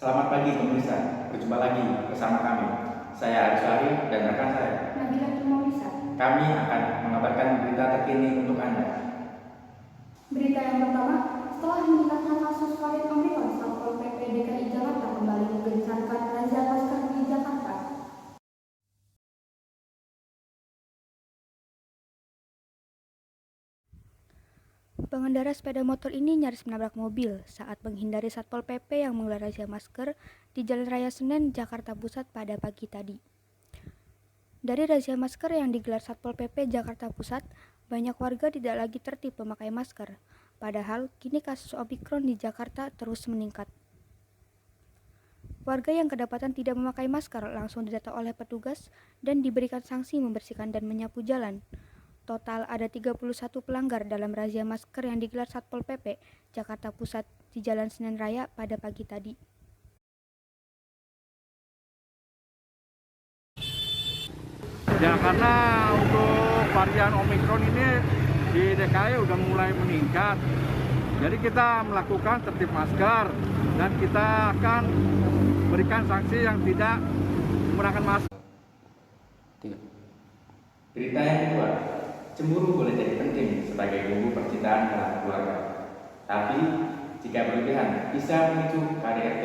Selamat pagi pemirsa, berjumpa lagi bersama kami. Saya Aris Wahid dan rekan saya Nabila Tumaulisa. Kami akan mengabarkan berita terkini untuk Anda. Berita yang pertama, setelah meningkatnya kasus varian Omikron, Satpol PP DKI Jakarta kembali menggencarkan razia masker di Jakarta. Pengendara sepeda motor ini nyaris menabrak mobil saat menghindari Satpol PP yang menggelar razia masker di Jalan Raya Senen, Jakarta Pusat pada pagi tadi. Dari razia masker yang digelar Satpol PP Jakarta Pusat, banyak warga tidak lagi tertib memakai masker. Padahal kini kasus Omikron di Jakarta terus meningkat. Warga yang kedapatan tidak memakai masker langsung didata oleh petugas dan diberikan sanksi membersihkan dan menyapu jalan. Total ada 31 pelanggar dalam razia masker yang digelar Satpol PP Jakarta Pusat di Jalan Senen Raya pada pagi tadi. Ya, karena untuk varian Omikron ini di DKI udah mulai meningkat. Jadi kita melakukan tertib masker dan kita akan berikan sanksi yang tidak menggunakan masker. Berita yang kedua, cemburu boleh jadi penting sebagai bumbu percintaan dalam keluarga. Tapi jika berlebihan bisa memicu KDRT.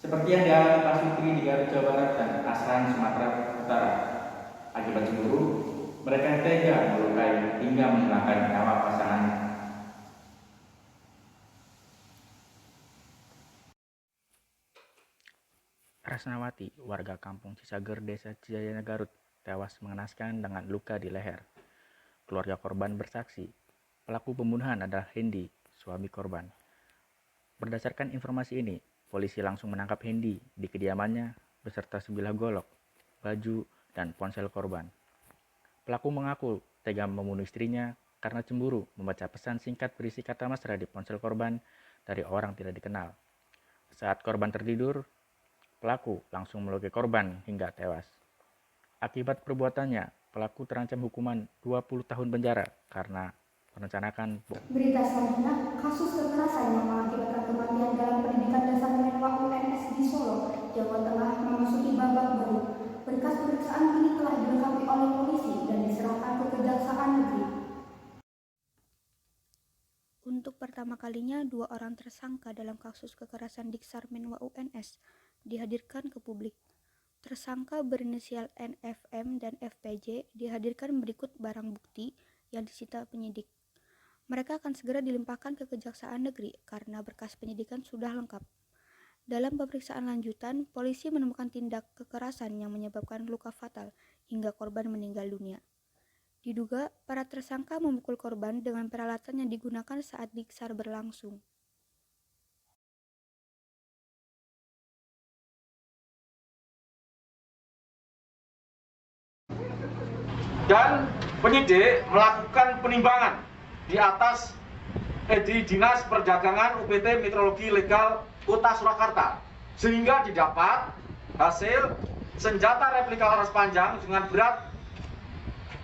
Seperti yang dialami Pak Sutri di Garut, Jawa Barat dan Asahan, Sumatera Utara. Akibat cemburu, mereka tega melukai hingga menghilangkan nyawa pasangannya. Rasnawati, warga kampung Cisager, Desa Cijayana, Garut, tewas mengenaskan dengan luka di leher. Keluarga korban bersaksi, pelaku pembunuhan adalah Hendy, suami korban. Berdasarkan informasi ini, polisi langsung menangkap Hendy di kediamannya beserta sebilah golok, baju, dan ponsel korban. Pelaku mengaku tega membunuh istrinya karena cemburu membaca pesan singkat berisi kata mesra di ponsel korban dari orang tidak dikenal. Saat korban tertidur, pelaku langsung melukai korban hingga tewas. Akibat perbuatannya, pelaku terancam hukuman 20 tahun penjara karena merencanakan. Berita selanjutnya, kasus kekerasan yang mengakibatkan kematian dalam pendidikan dasar menengah UNS di Solo, Jawa Tengah memasuki babak baru. Berkas pemeriksaan kini telah dilengkapi oleh polisi dan diserahkan ke Kejaksaan Negeri. Untuk pertama kalinya, 2 orang tersangka dalam kasus kekerasan Diksar Menwa UNS dihadirkan ke publik. Tersangka berinisial NFM dan FPJ dihadirkan berikut barang bukti yang disita penyidik. Mereka akan segera dilimpahkan ke Kejaksaan Negeri karena berkas penyidikan sudah lengkap. Dalam pemeriksaan lanjutan, polisi menemukan tindak kekerasan yang menyebabkan luka fatal hingga korban meninggal dunia. Diduga, para tersangka memukul korban dengan peralatan yang digunakan saat diksar berlangsung. Dan penyidik melakukan penimbangan di atas di Dinas Perdagangan UPT Metrologi Legal Kota Surakarta, sehingga didapat hasil senjata replika laras panjang dengan berat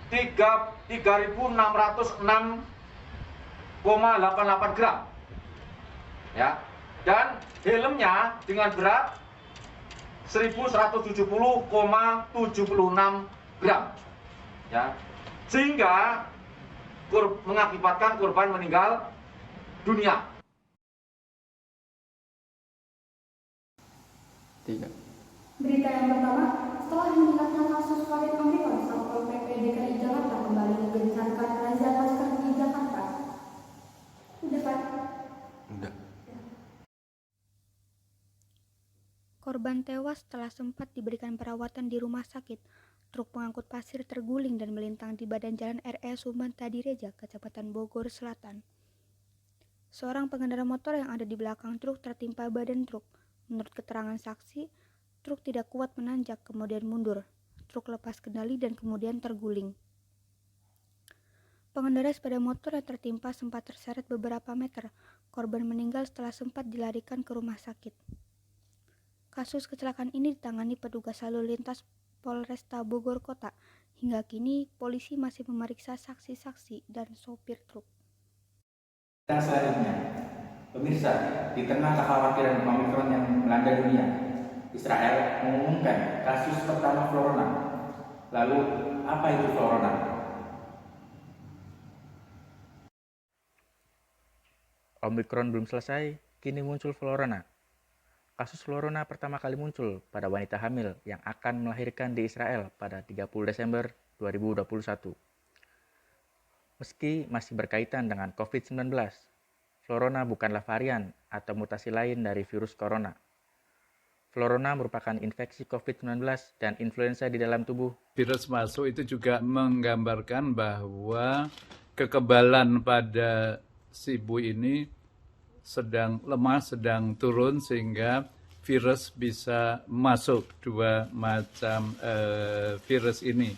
3.606,88 gram, ya, dan helmnya dengan berat 1.170,76 gram, ya, sehingga mengakibatkan korban meninggal dunia. Berita yang pertama, setelah meningkatnya kasus varian Omikron, Satpol PP DKI Jakarta kembali menggencarkan razia masker di Jakarta. Udah Pak? Udah. Korban tewas setelah sempat diberikan perawatan di rumah sakit. Truk pengangkut pasir terguling dan melintang di badan jalan RS Sumantadireja, Kecamatan Bogor Selatan. Seorang pengendara motor yang ada di belakang truk tertimpa badan truk. Menurut keterangan saksi, truk tidak kuat menanjak kemudian mundur. Truk lepas kendali dan kemudian terguling. Pengendara sepeda motor yang tertimpa sempat terseret beberapa meter. Korban meninggal setelah sempat dilarikan ke rumah sakit. Kasus kecelakaan ini ditangani petugas lalu lintas Polresta Bogor Kota. Hingga kini, polisi masih memeriksa saksi-saksi dan sopir truk. Dan selanjutnya, pemirsa, di tengah kekhawatiran Omikron yang Anda dunia. Israel mengumumkan kasus pertama florona. Lalu, apa itu florona? Omikron belum selesai, kini muncul florona. Kasus florona pertama kali muncul pada wanita hamil yang akan melahirkan di Israel pada 30 Desember 2021. Meski masih berkaitan dengan COVID-19, florona bukanlah varian atau mutasi lain dari virus corona. Florona merupakan infeksi COVID-19 dan influenza di dalam tubuh. Virus masuk itu juga menggambarkan bahwa kekebalan pada si ibu ini sedang lemah, sedang turun, sehingga virus bisa masuk, dua macam virus ini.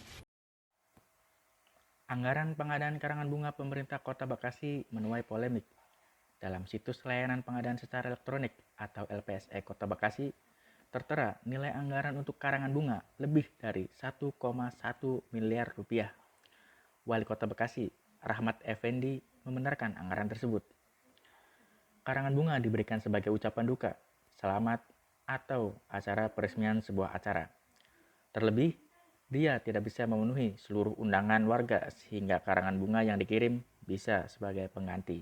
Anggaran pengadaan karangan bunga pemerintah Kota Bekasi menuai polemik. Dalam situs layanan pengadaan secara elektronik atau LPSE Kota Bekasi, tertera nilai anggaran untuk karangan bunga lebih dari 1,1 miliar rupiah. Wali Kota Bekasi, Rahmat Effendi, membenarkan anggaran tersebut. Karangan bunga diberikan sebagai ucapan duka, selamat, atau acara peresmian sebuah acara. Terlebih, dia tidak bisa memenuhi seluruh undangan warga sehingga karangan bunga yang dikirim bisa sebagai pengganti.